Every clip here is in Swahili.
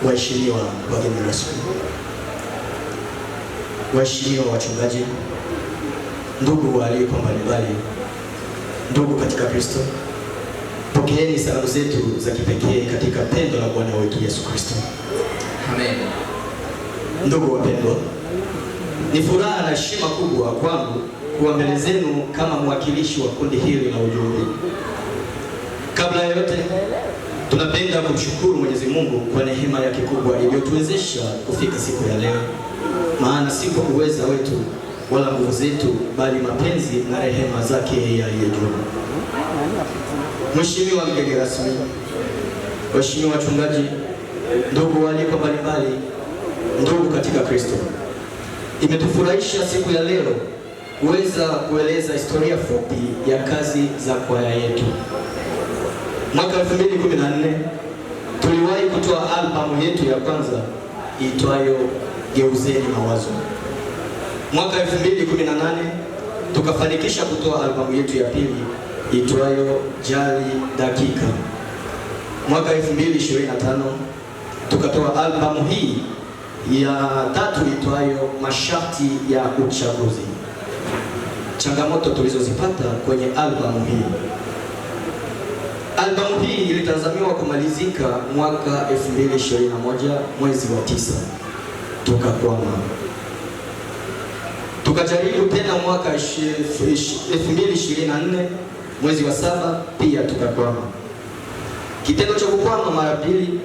Waheshimiwa wageni rasmi, waheshimiwa wachungaji, ndugu waalikwa mbalimbali, ndugu katika Kristo, pokeeni salamu zetu za kipekee katika pendo la Bwana wetu Yesu Kristo. Amen. Ndugu wapendwa, ni furaha na heshima kubwa kwangu kuwa mbele zenu kama mwakilishi wa kundi hili la ujumbe. Kabla ya yote, tunapenda kumshukuru Mwenyezi Mungu kwa neema yake kubwa iliyotuwezesha kufika siku ya leo, maana si kwa uweza wetu wala nguvu zetu, bali mapenzi na rehema zake yeye aliye juu. Mheshimiwa mgeni rasmi, waheshimiwa wachungaji, ndugu waalikwa mbalimbali, ndugu katika Kristo, imetufurahisha siku ya leo kuweza kueleza historia fupi ya kazi za kwaya yetu. Mwaka 2014 tuliwahi kutoa albamu yetu ya kwanza itwayo Geuzeni Mawazo. Mwaka 2018 tukafanikisha kutoa albamu yetu ya pili itwayo Jali Dakika. Mwaka 2025 tukatoa albamu hii ya tatu itwayo Masharti ya Uchaguzi. Changamoto tulizozipata kwenye albamu hii. Albamu hii ilitazamiwa kumalizika mwaka 2021 mwezi wa 9. Tukakwama. Tukajaribu tena mwaka 2024 mwezi wa 7, pia tukakwama. Kitendo cha kukwama mara pili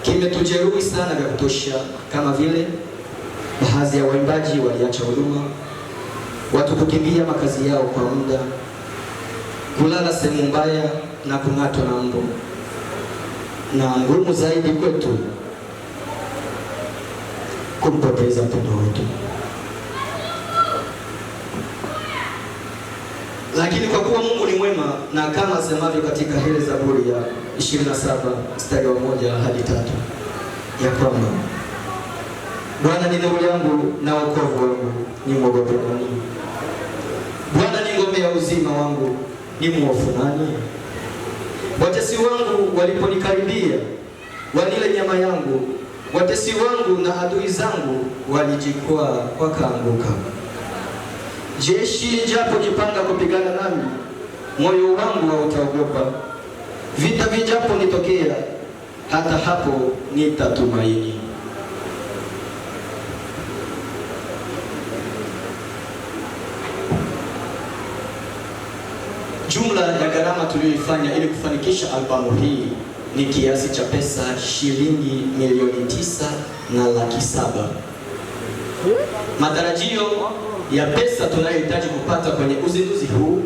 kimetujeruhi sana vya kutosha, kama vile baadhi ya waimbaji waliacha huduma, watu kukimbia makazi yao kwa muda, kulala sehemu mbaya na kung'atwa na mbu, na ngumu zaidi kwetu kumpoteza mpendwa wetu. Lakini kwa kuwa Mungu ni mwema, na kama asemavyo katika ile Zaburi ya 27 mstari wa 1 hadi 3 ya kwamba Bwana ni nuru yangu na wokovu wangu, nimwogope nani? Bwana ni ngome ya uzima wangu, nimhofu nani? Watesi wangu waliponikaribia, wanile nyama yangu, watesi wangu na adui zangu walijikwaa wakaanguka. Jeshi japo jipanga kupigana nami, moyo wangu hautaogopa. Vita vijapo nitokea, hata hapo nitatumaini. Jumla ya gharama tuliyoifanya ili kufanikisha albamu hii ni kiasi cha pesa shilingi milioni 9,700,000. Matarajio ya pesa tunayohitaji kupata kwenye uzinduzi huu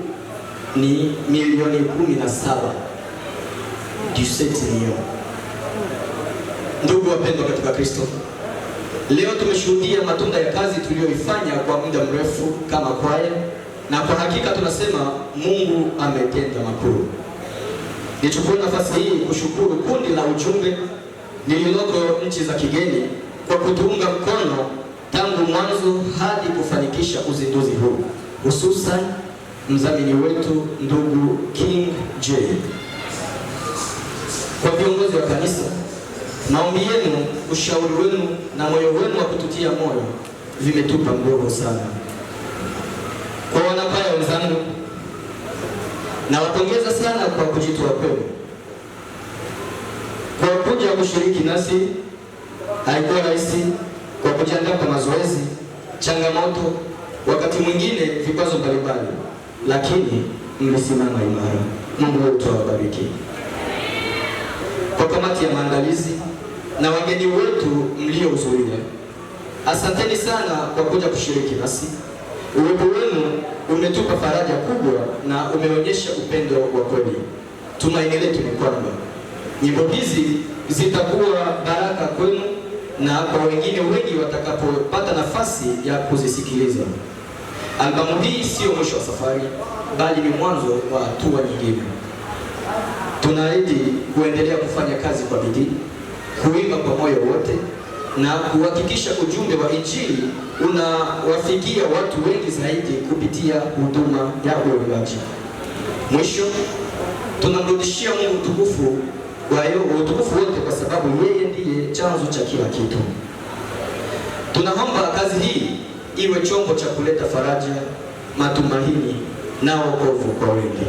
ni milioni 17. Ndugu wapendwa katika Kristo, leo tumeshuhudia matunda ya kazi tuliyoifanya kwa muda mrefu kama kwaya, na kwa hakika tunasema Mungu ametenda makuu. Nichukue nafasi hii kushukuru kundi la ujumbe lililoko nchi za kigeni kwa kutuunga mkono tangu mwanzo hadi kufanikisha uzinduzi huu, hususan mdhamini wetu ndugu King J. Kwa viongozi wa kanisa, maombi yenu, ushauri wenu na moyo wenu wa kututia moyo vimetupa nguvu sana. Kwa wanakwaya wenzangu, nawapongeza sana kwa kujitoa kwenu, kwa kuja kushiriki nasi. Haikuwa rahisi, kwa kujiandaa kwa mazoezi, changamoto, wakati mwingine vikwazo mbalimbali, lakini mlisimama imara. Mungu wetu awabariki. Kwa kamati ya maandalizi na wageni wetu mliohudhuria, asanteni sana kwa kuja kushiriki nasi. Uwepo wenu umetupa faraja kubwa na umeonyesha upendo wa kweli. Tumaini letu ni kwamba nyimbo hizi zitakuwa baraka kwenu na kwa wengine wengi watakapopata nafasi ya kuzisikiliza. Albamu hii sio mwisho wa safari, bali ni mwanzo wa hatua nyingine. Tunaahidi kuendelea kufanya kazi kwa bidii, kuimba kwa moyo wote na kuhakikisha ujumbe wa Injili unawafikia watu wengi zaidi kupitia huduma ya uimbaji. Mwisho, tunamrudishia Mungu tukufu Kwa hiyo utukufu wote kwa sababu yeye ndiye chanzo cha kila kitu. Tunaomba kazi hii iwe chombo cha kuleta faraja, matumaini na wokovu kwa wengi.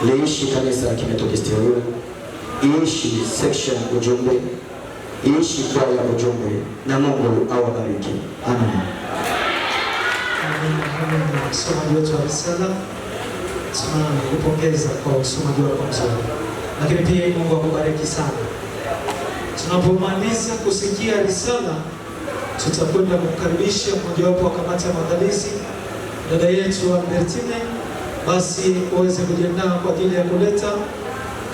Liishi kanisa la Kimethodisti Ilula, iishi section Ujumbe, iishi kwaya Ujumbe, na Mungu awabariki. Amen. Msomaji wetu wa risala, tunakupongeza kwa usomaji wako mzuri, lakini pia Mungu akubariki sana. Tunapomaliza kusikia risala, tutakwenda kumkaribisha mmojawapo wa kamati ya maandalizi, dada yetu Albertine, basi uweze kujiandaa kwa ajili ya kuleta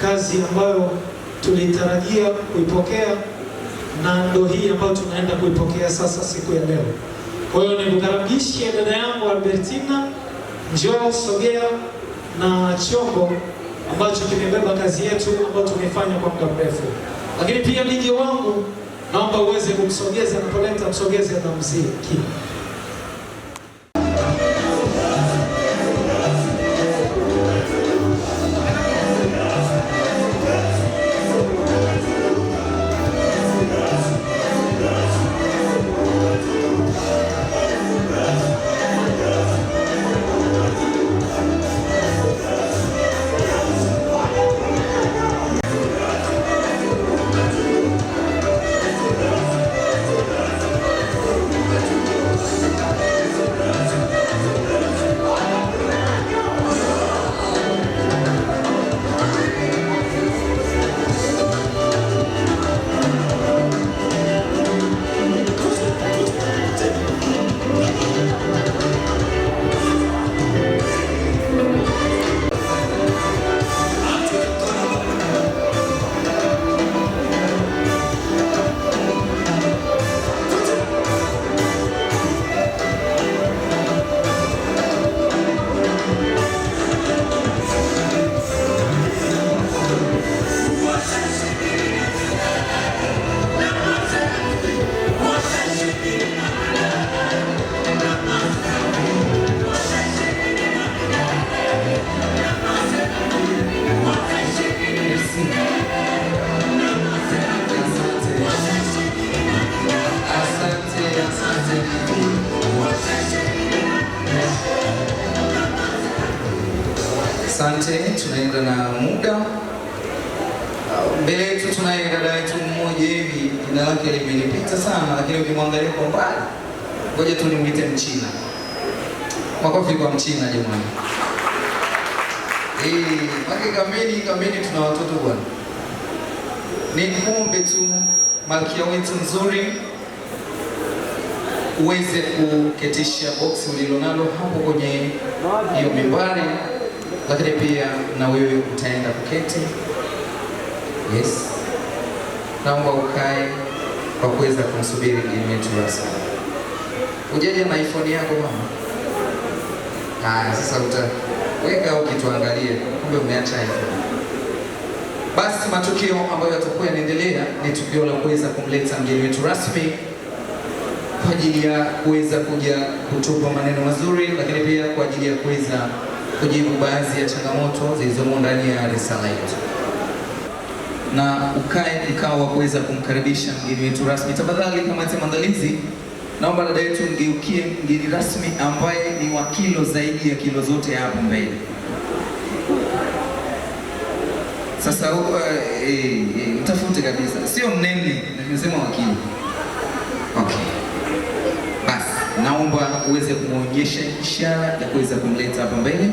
kazi ambayo tulitarajia kuipokea, na ndo hii ambayo tunaenda kuipokea sasa siku ya leo. Kwa hiyo nikukaribishe dada yangu Albertina, njoo sogea na chombo ambacho kimebeba kazi yetu ambayo tumefanya kwa muda mrefu. Lakini pia DJ wangu, naomba uweze kumsogeza na polenta msogeze na muziki. Asante, tunaenda na muda. Mbele yetu tunaye dada yetu mmoja hivi, jina lake limenipita sana, lakini ukimwangalia kwa mbali, ngoja tu nimwite Mchina. Makofi kwa Mchina jamani. Kameni tuna watoto bwana. Nikuombe tu malkia wetu nzuri uweze kuketisha boksi ulilonalo hapo kwenye hiyo mimbari, lakini pia na wewe utaenda kuketi. Yes. Naomba ukae kwa kuweza kumsubiri mgeni wetu rasmi. Ujaje na iPhone yako mama? Haya, sasa utaweka au kituangalie, kumbe umeacha iPhone. Basi matukio ambayo yatakuwa yanaendelea ni tukio la kuweza kumleta mgeni wetu rasmi kwa ajili ya kuweza kuja kutupa maneno mazuri, lakini pia kwa ajili ya kuweza kujibu baadhi ya changamoto zilizomo ndani ya risala yetu. Na ukae mkao wa kuweza kumkaribisha mgeni wetu rasmi. Tafadhali kamati ya maandalizi, naomba dada yetu mgeukie mgeni rasmi ambaye ni wa kilo zaidi ya kilo zote hapo mbele. Sasa mtafute kabisa, sio mnene, nimesema wakili. Okay. Basi naomba uweze kumwonyesha ishara ya kuweza kumleta hapa mbele,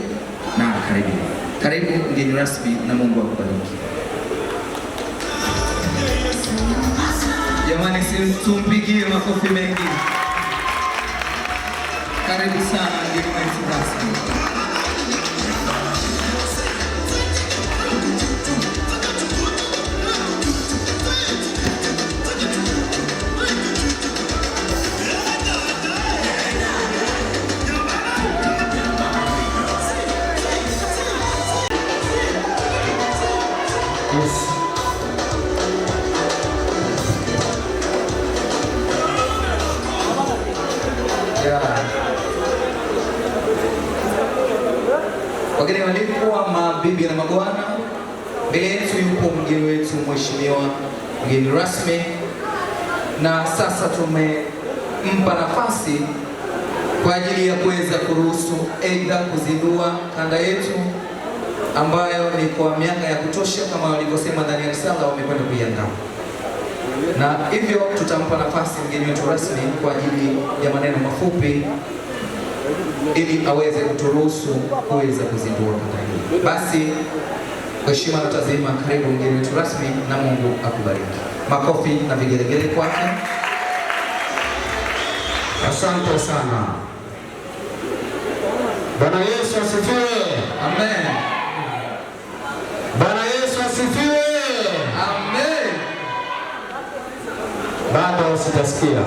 na karibu mgeni rasmi, na Mungu akubariki. Jamani, tumpigie makofi mengi. Karibu sana mgeni wetu rasmi. Wageni walikuwa mabibi na mabwana, mbele yetu yupo yupo mgeni wetu mheshimiwa mgeni rasmi, na sasa tumempa nafasi kwa ajili ya kuweza kuruhusu aidha kuzindua kanda yetu ambayo ni kwa miaka ya kutosha kama walivyosema ndani ya risala wamekwenda kuiandaa, na hivyo tutampa nafasi mgeni wetu rasmi kwa ajili ya maneno mafupi ili aweze kuturuhusu kuweza kuzindua kanda hii. Basi heshima na tazima, karibu mgeni wetu rasmi na Mungu akubariki. Makofi na vigelegele kwake. Asante sana. Bwana Yesu asifiwe. Amen. Bwana Yesu asifiwe. Amen. Bado sijasikia.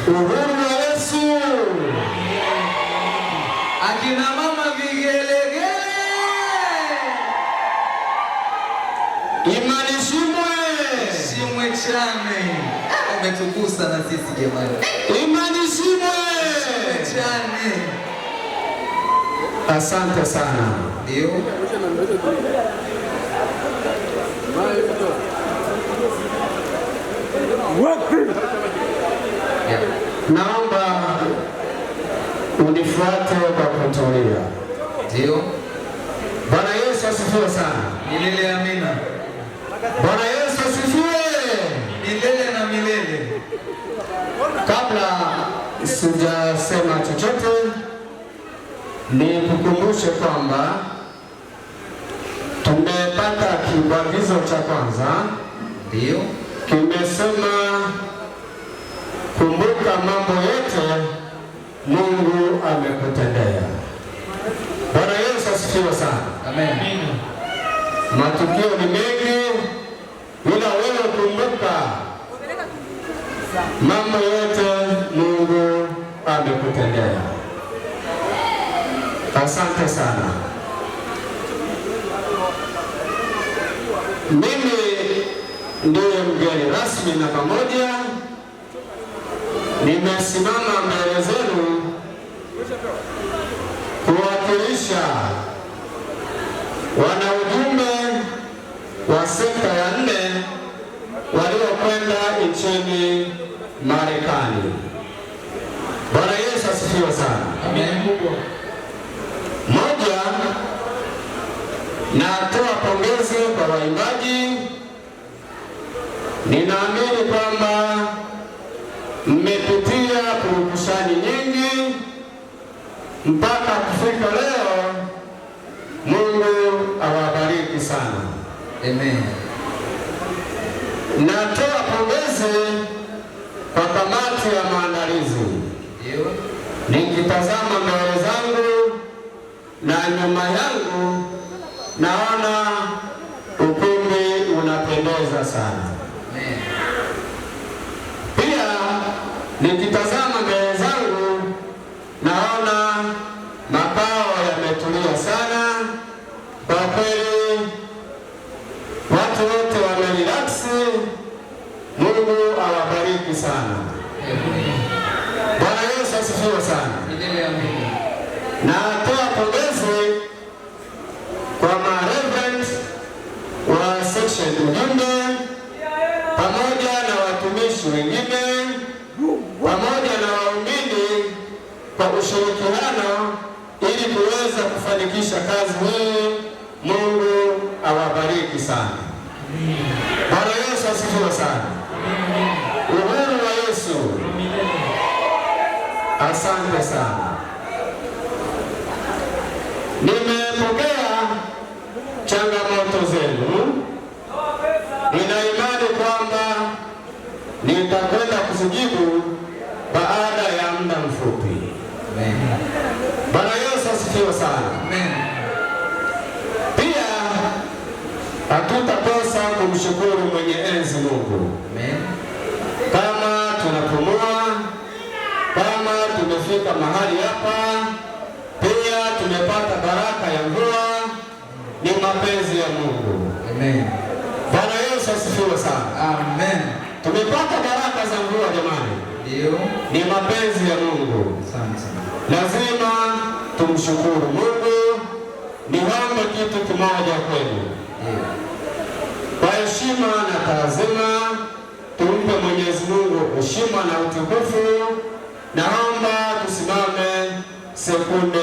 Uhuru wa Yesu. Akina mama vigelegele. Imani shimwe. Shimwe chane. Umetugusa na sisi jamani. Imani shimwe. Shimwe chane. Asante sana. Ndio. Naomba unifuate kwa kutulia. Ndio. Bwana Yesu asifiwe sana. Milele amina. Bwana Yesu asifiwe. Milele na milele. Kabla sijasema chochote, nikukumbushe kwamba tumepata kibwagizo cha kwanza. Ndio. Kimesema kumbuka mambo yote Mungu amekutendea. Bwana Yesu asifiwe sana. Amen. Matukio ni mengi, ila wewe kumbuka mambo yote Mungu amekutendea. Asante sana. Mimi ndiye mgeni rasmi namba moja. Nimesimama mbele zenu kuwakilisha wanaujumbe wa sekta ya 4 waliokwenda nchini Marekani. Bwana Yesu asifiwe sana. Amen. Moja, natoa pongezi kwa waimbaji. Ninaamini kwamba mmepitia purukushani nyingi mpaka kufika leo. Mungu awabariki sana. Amen. Natoa pongezi kwa kamati ya maandalizi. Ndio. Nikitazama mbele zangu na nyuma yangu, naona ukumbi unapendeza sana. Amen. Pia nikitazama mbele zangu, naona makao yametulia sana. Kwa kweli watu wote wamerelaksi. Mungu awabariki sana. Bwana Yesu asifiwe sana. Milele amina. Natoa pongezi kwa mareverend wa section ujumbe pamoja na watumishi wengine pamoja na waumini kwa ushirikiano ili kuweza kufanikisha kazi hii. Mungu awabariki sana. Bwana Yesu asifiwe sana. Uhuru wa Yesu. Asante sana. Nimepokea changamoto zenu. Nina imani kwamba nitakwenda kuzijibu baada ya muda mfupi. Amen. Bwana Yesu asifiwe sana. Amen. Pia hatutakosa kumshukuru mwenye enzi Mungu. Amen. Kama tunapumua, kama tumefika mahali hapa, pia tumepata baraka ya mvua, ni mapenzi ya Mungu. Amen. Bwana Yesu asifiwe sana. Amen. Tumepata baraka za mvua jamani. Ndio. Ni mapenzi ya Mungu. Asante. Lazima tumshukuru Mungu. Niombe kitu kimoja kwenu. Ndio. mamlaka zima. Tumpe Mwenyezi Mungu heshima na utukufu. Naomba tusimame sekunde 8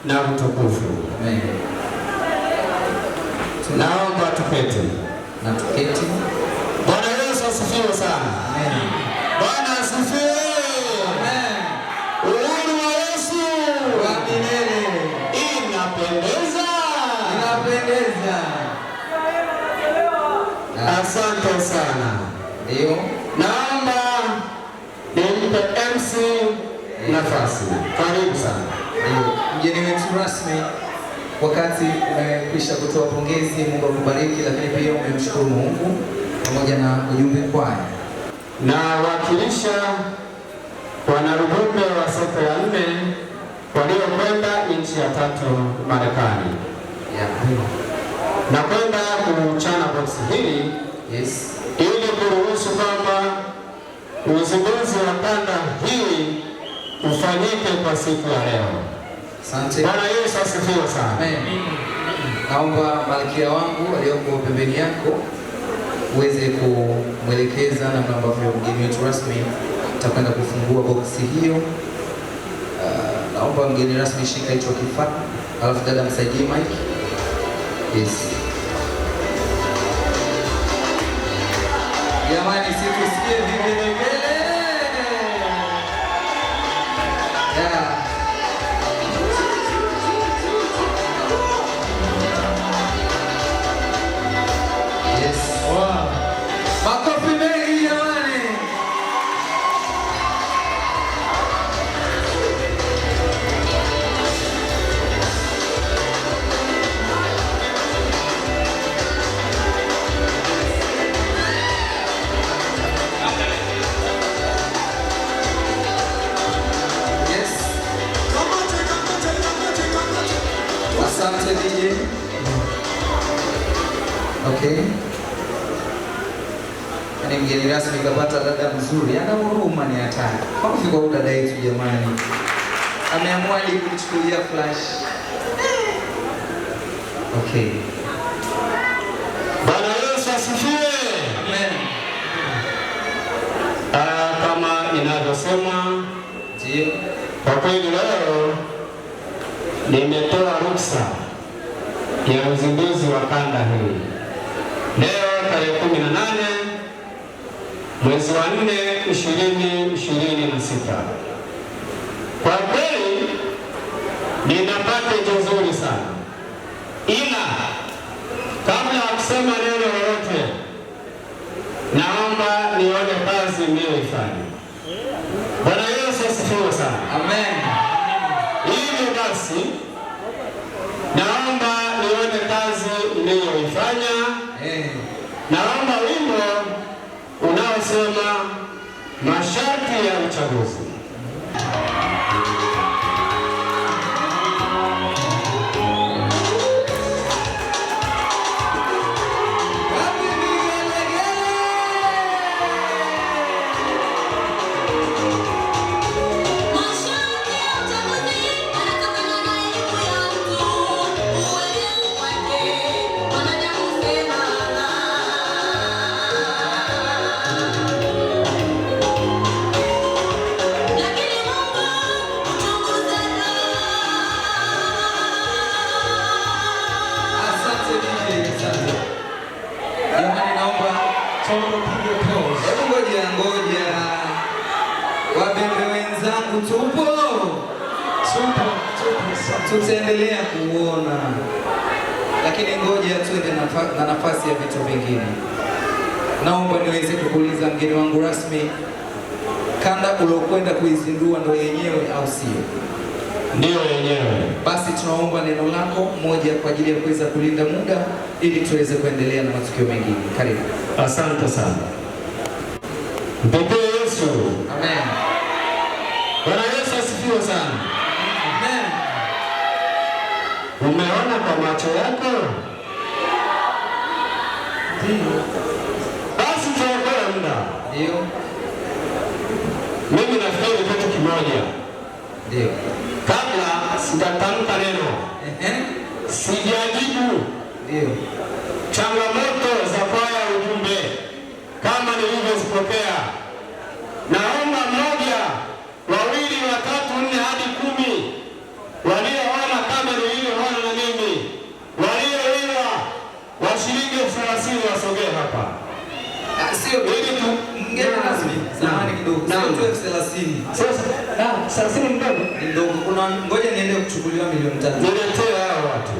na utukufu. Amen. Naomba tuketi. Na tuketi. Bwana Yesu asifiwe sana. Amen. Bwana asifiwe. Amen. Uhuru wa Yesu wa milele. Inapendeza. Inapendeza. Asante sana. Ndio. Naomba nimpe MC nafasi. Karibu sana. Ndio. Mgeni wetu rasmi, wakati umekwisha kutoa pongezi, Mungu akubariki, lakini pia umemshukuru Mungu pamoja na ujumbe kwaya. Na wakilisha wanarubumbe wa sekta ya 4 waliokwenda nchi ya 3 Marekani. Na kwenda kuchana boksi hili, yes, ili kuruhusu kwamba uzinduzi wa kanda hii ufanyike kwa siku ya leo. Asante. Bwana Yesu asifiwe sana. Amen. Naomba malkia wangu aliyoko pembeni yako uweze kumwelekeza namna ambavyo mgeni wetu rasmi atakwenda kufungua boksi hiyo. Naomba mgeni rasmi shika hicho kifaa, alafu dada msaidie mic. Yes. Jamani, sikusikie vigelegele. Yeah. Yes. Wow. Makofi mengi jamani. Yes. Asante DJ. Okay. Ni mgeni rasmi kapata dada mzuri, ana huruma, ni hatari. Makofi kwa dada yetu jamani. Ameamua hadi kuchukulia flash. Okay. Bwana Yesu asifiwe. Amen. Kama inavyosema, Ndio. kwa kweli leo nimetoa ruksa ya uzinduzi wa kanda hii. Leo tarehe 18 mwezi wa 4 2026. Kwa kweli nina package nzuri sana, ila kabla ya kusema neno lolote, naomba nione kazi mliyoifanya. Bwana Yesu asifiwe sana. Amen. Hivyo basi naomba nione kazi mliyoifanya. Naomba wimbo unaosema masharti ya uchaguzi. Wabembe wenzangu, tupo tutaendelea kuona, lakini ngoja tuende na nafasi ya vitu vingine. Naomba niweze kukuuliza mgeni wangu rasmi, kanda uliokwenda kuizindua ndo yenyewe au sio? Ndio yenyewe. Basi tunaomba neno lako moja kwa ajili ya kuweza kulinda muda ili tuweze kuendelea na matukio mengine. Karibu. Asante sana. Mpokee Yesu. Amen. Bwana Yesu asifiwe sana. Amen. Umeona kwa macho yako? Ndio. Basi tuokoe muda. Ndio. Mimi nafikiri kitu kimoja. Ndio. Kabla sijatamka neno, sijajibu ndio changamoto za kwaya kuzipokea. Naomba mmoja, wawili, watatu, 4 hadi 10 walioona kama nilivyoona na mimi, walioiwa wa shilingi 30 wasogee hapa. Sio ili tu mgeni rasmi. Samahani kidogo. Sio 30. Sasa 30 mdogo. Ndogo. Kuna ngoja niende kuchukuliwa milioni 3. Niletee hao watu.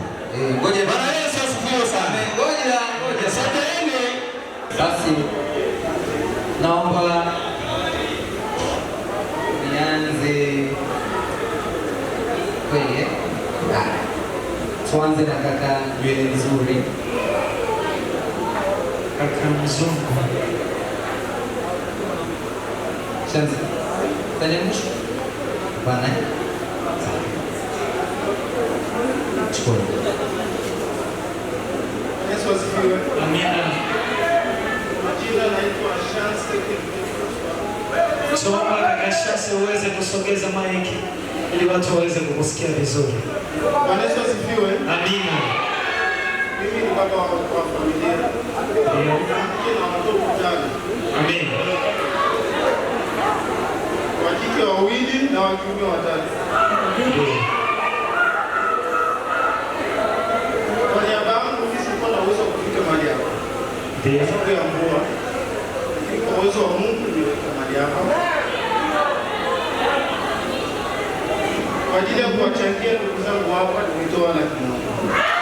Ngoja Bwana Yesu asifiwe sana. Ngoja. Sogeeni. Basi naomba nianze kwenye tuanze na kaka nywele nzuri. Kaka mzungu. Shanza. Tanya mwisho. Bana. Chukua. Yesu asifiwe. Amina. Majina naitwa Chance. Tuomba kaka Chance uweze kusogeza maiki ili watu waweze kukusikia vizuri. Bwana Yesu asifiwe. Amina. Mimi ni baba wa familia. Mke na watoto 5. Amina. Wa kike 2 na wa kiume 3. Kwa niaba yangu mimi sikuwa na uwezo wa kufika mahali hapa. Kwa sababu ya mvua. Kwa uwezo wa Mungu nimefika mahali hapa. Kwa ajili ya kuwachangia ndugu zangu hapa nimetoa 1,000,000.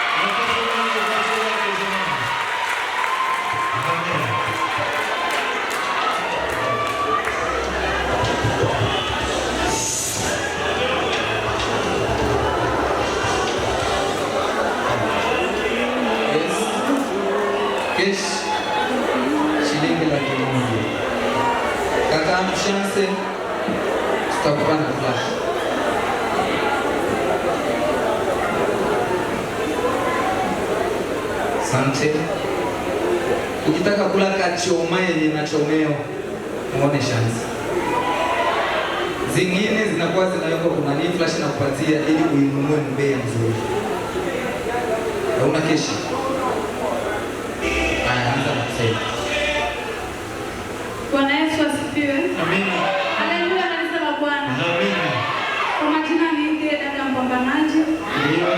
Shilingi 1,000,000. Kaka Chance, tutakupa na flash. Asante. Ukitaka kula kachoma yenye na chomeo, muone Chance. Zingine zinakuwa zinawekwa kuna nini flash na kupatia ili uinunue mbea nzuri. Hauna keshi. Bwana Yesu asifiwe. Amina. Haleluya, kanisa la Bwana. Amina. Kwa majina ni ndiye dada mpambanaji. Ndio.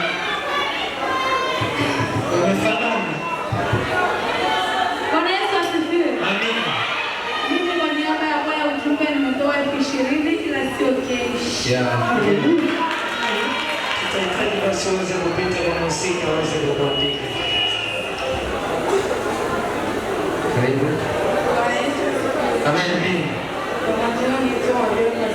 Umefanana. Bwana Yesu asifiwe. Amina. Mimi kwa niaba ya kwaya ujumbe nimetoa 20,000 ila sio kesh. Tutahitaji basi uweze kupita kwa muziki waweze kukuandika. Karibu. Bwana Yesu asifiwe. Amen. Kwa majina ni Toa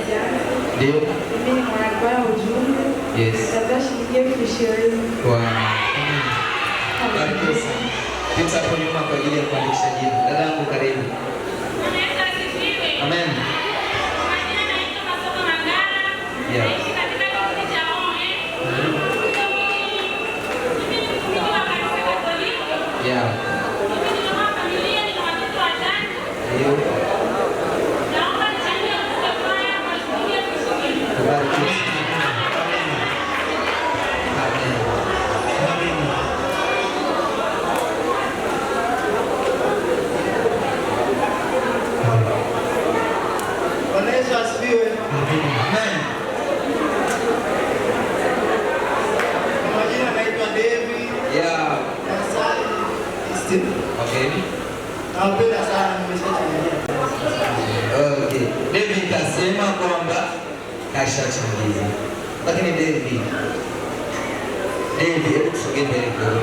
Jana. Ndio. Mimi ni mwanakwaya ujumbe. Yes. Natoa shilingi 20,000. Wow. Karibu sana. Pita hapo nyuma kwa ajili ya kuandikisha jina. Dada yangu karibu. Amen. Yeah. Yeah. Bwana Yesu asifiwe. Amen. Kwa majina naitwa David. Yeah. Okay. Nawapenda sana, nimeshachangia. Okay. David kasema kwamba kashachangia. Lakini David, hebu tusogee mbele kidogo.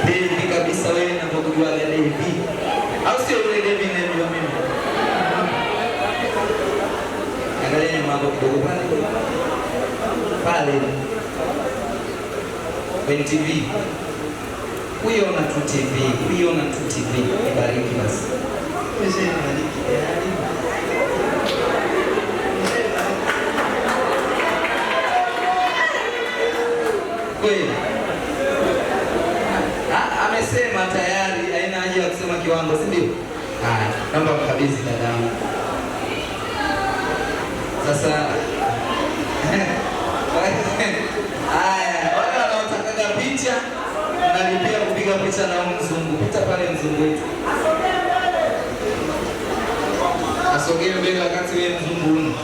David kabisa wewe na kujua David. Au sio yule David ninayemjua mimi? Angalia mambo kidogo pale. Kwenye TV. Kuiona tu TV, ibariki basi. Kweli. Amesema tayari, haina haja ya kusema kiwango, si ndio? Haya, naomba mkabidhi dadangu. Sasa haya, wale wanaotaka picha nalipia kupiga picha na mzungu. Pita pale mzungu wetu. Asogea mbele wakati wewe mzunguni.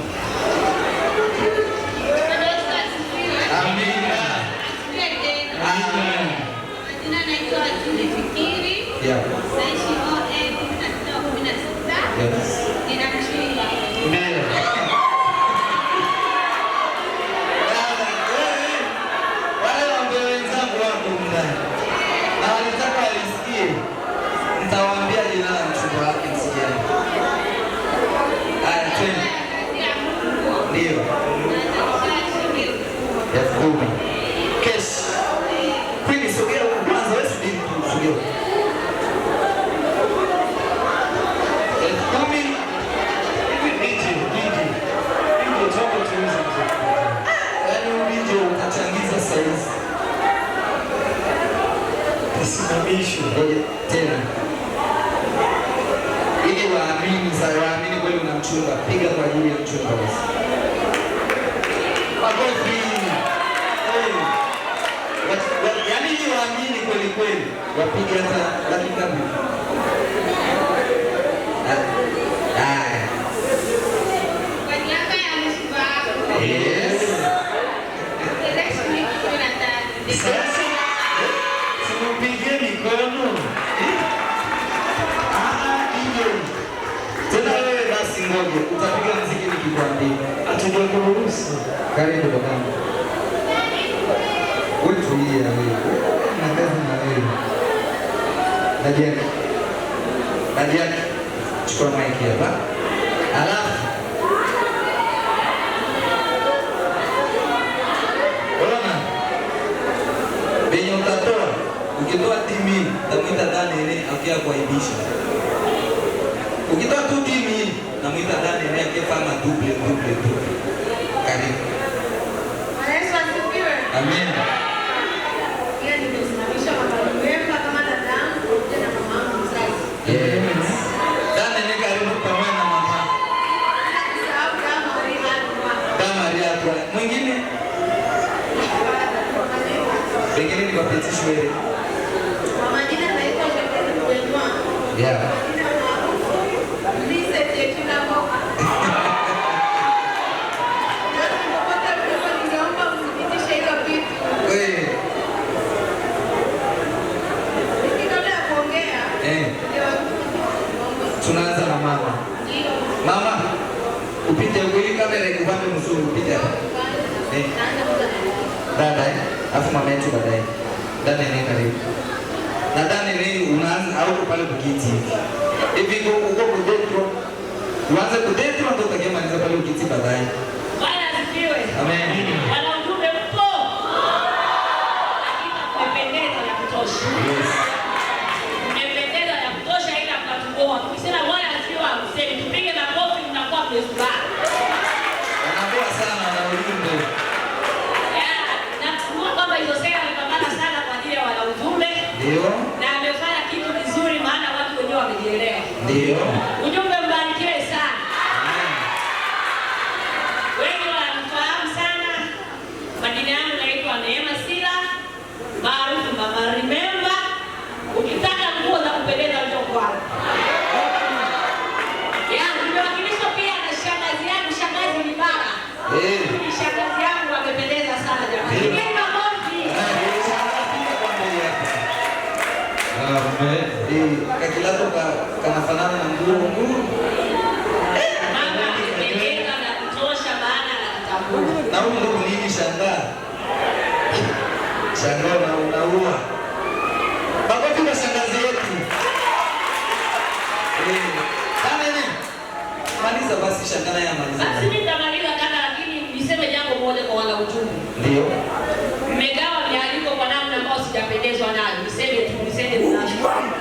Amina. Amen. Jina naitwa Julie Fikiri. Yeah. Naishi ON 16. Yes. Ninamchumba. Mbele. Wale wambele wenzangu wako ndani. Na walitaka walisikie. Nitawaambia jina la mchumba wake msijani. Haya, twende. Ndio. Ya 10. Kesho. Kwani sogea huko kwanza, wewe subiri tu, sogea. 10. Yaani video utachangiza saizi. Simamishwe. Tena. Ili waamini, sasa waamini kweli una mchumba, piga kwa ajili ya mchumba basi. Makofi. Yaani ili waamini kweli kweli, wapige hata dakika mbili. Haya. Kwa niaba ya mchumba wako. Yes. Sasa Simpige mikono. Ndio. Tena wewe basi ngoja, utapiga muziki nikikwambia. Hatujakuruhusu. Karibu babangu. Wewe tulia wewe. Na kazi na wewe. Nadia. Chukua mic hapa. Alafu benye utatoa, ukitoa timi, namwita Daniel akia kuaibisha. Ukitoa tu timi, namwita Daniel akia kama double. Karibu. Yesu asifiwe. Amen. Yeye nimesimamisha mabadiliko yetu kama dadangu na mamangu mzazi. Yes. Daniel karibu pamoja na mama. Sababu kama Maria kwa mwingine. Pengine ni wapitishwe wewe. kwa majina naitwa Jacqueline Mwenwa. Yeah. Wewe. Tunaanza na mama. Mama, upite kweli kamera ikupande mzuri upite hapa. Dada, afu mama yetu baadaye. Dada ni karibu. Na dada ni unaanza au pale kukiti hivi. Hivi uko kudetro. Uanze kudetro ndio utakayemaliza pale kukiti baadaye. Bwana asifiwe. Amen. Bwana ujumbe mpo. Hakika mmependeza ya kutosha. Yes. Mmependeza ya kutosha ila mkatuboa. Tukisema Bwana asifiwe amsemi tupige makofi mnakuwa mmefurahi. Wanaboa sana na ujumbe. Na kuwa kwamba hizo sera amepambana sana kwa ajili ya wana ujumbe. Ndio. Na amefanya kitu kizuri maana watu wenyewe wamejielewa. Ndio. Ujumbe mbarikiwe sana. Wengi wananifahamu sana. Majina yangu naitwa Neema Sila, maarufu Mama Remember. Ukitaka nguo za kupendeza njoo kwangu. Nimewakilishwa pia na shangazi yangu, shangazi Libara. Ni shangazi yangu amependeza sana jamani. Pigeni makofi. Kakilato kanafanana na nguo. Mama amependeza na kutosha maana anatambua. Na huko ndo nini shangaa? Shangaa na unaua. Makofi kwa shangazi yetu. Kama nini? Maliza basi shangaa ya maliza. Basi nitamaliza kaka, lakini niseme jambo moja kwa wana ujumbe. Ndio. Mmegawa mialiko kwa namna ambayo sijapendezwa nayo. Niseme tunashukuru.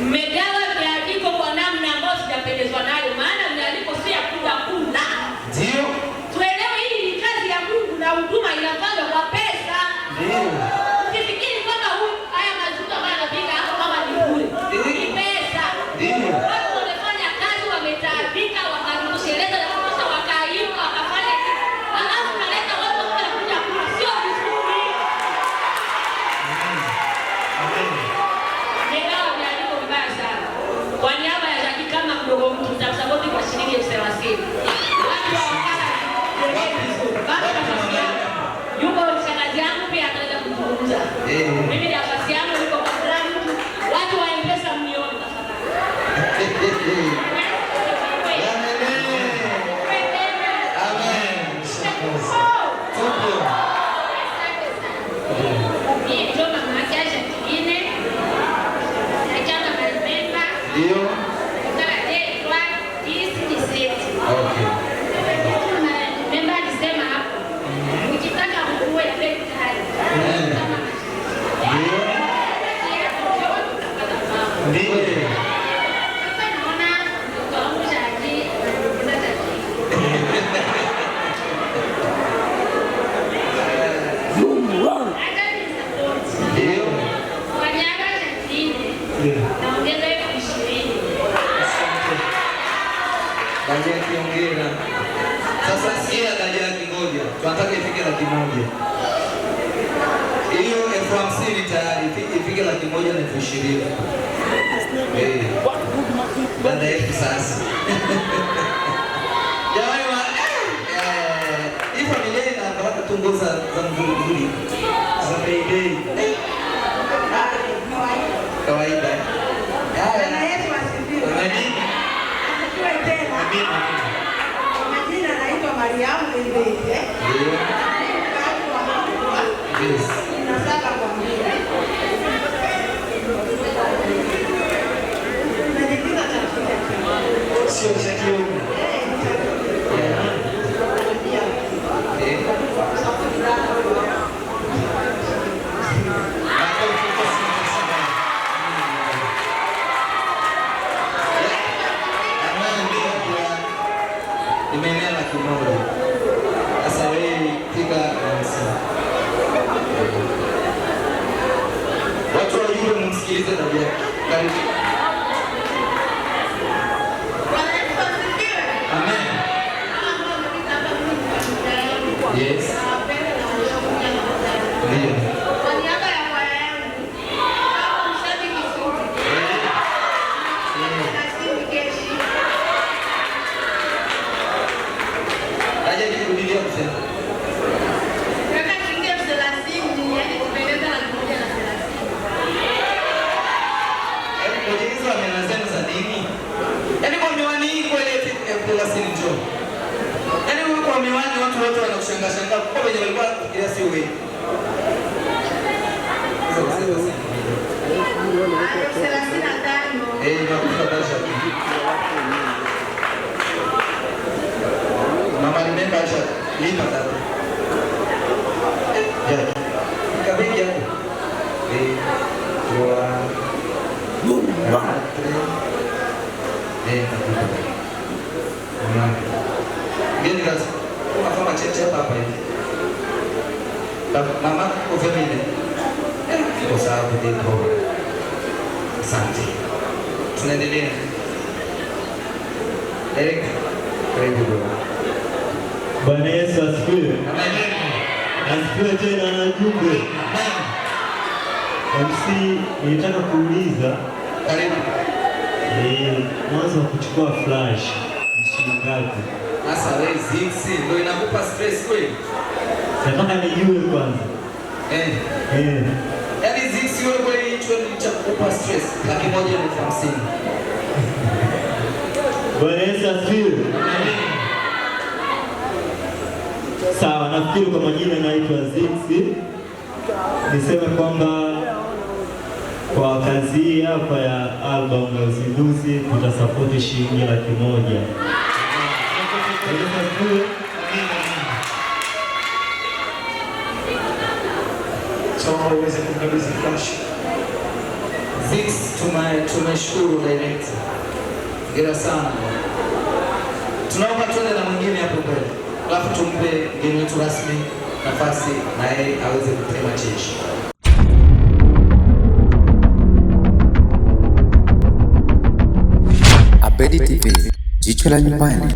Mmegawa mialiko kwa namna ambayo sijapendezwa nayo, maana mialiko si ya kula. Ndio. Tuelewe hii ni kazi ya Mungu na huduma inafanywa kwa pesa. Ndio. Usifikiri kwamba haya mazuta ambayo anapiga hapo kama ni bure. Ni pesa. Ndio. Watu wamefanya kazi, wametaabika, wakatosheleza na kutosha, wakaimba, wakafanya kitu. Alafu naleta watu wanakuja kula. kabisa. Mimi nafasi yangu iko kwa mtu. Watu wa M-Pesa mnione tafadhali. Sasa sikia daraja laki moja. Tunataka ifike laki moja. Hiyo 50,000 tayari ifike laki moja na 20,000. Baada ya sasa. Jamani hii familia inataka tungoza za mzuri. Za baby. Kawaida. Bwana Yesu asifiwe. Asifiwe tena. Majina naitwa Mariamu Mbete. Yes. Nasaka kwa mbele. Najifunza chakula. Sio cha kiume. Nimeenea laki moja. Sasa wewe piga kanisa. Watu wajue mumsikilize tabia yake. Karibu. Amen. Yes. Ndio. Kwa niaba ya kwaya yangu, kama mshabiki sugu, na simu keshi. Aje nikurudia kusema. Kaka kinge 30, yani kupendeza na 130. Kujiuliza amenasema za nini? Yaani kwa miwani hii kweli 30 njoo. Yaani wewe kwa miwani watu wote wanakushangaa shangaa kwa wenye walikuwa kufikiria sio wewe. Mama nimemba acha lipa tatu. Ya. Kabiki hapo. Kwa Mungu. Geni kazi. Unafanya cheche hapa hivi. Mama kwa familia. Kwa sababu ndipo. Asante. Tunaendelea. Eric, karibu bwana. Bwana Yesu asifiwe. Amen. Asifiwe tena na jumbe. MC, nilitaka kuuliza. Karibu. Mwanzo wa kuchukua flash shilingi ngapi? Sasa wewe ziksi ndio inakupa stress kweli? Nataka nijue kwanza. Yaani ziksi wewe kweli hicho ni cha kukupa stress 150,000. Bwana Yesu asifiwe. Sawa, nafikiri kwa majina naitwa Ziksi. Niseme kwamba kwa kazi hii hapa ya album ya uzinduzi tutasapoti shilingi 100,000. Soma uweze kukabidhi flash. Ziksi tumeshukuru director. Hongera sana. Tunaomba tuende na mwingine hapo mbele. Alafu tumpe mgeni wetu rasmi nafasi na yeye aweze kutema cheche. Abedi TV, jicho la nyumbani.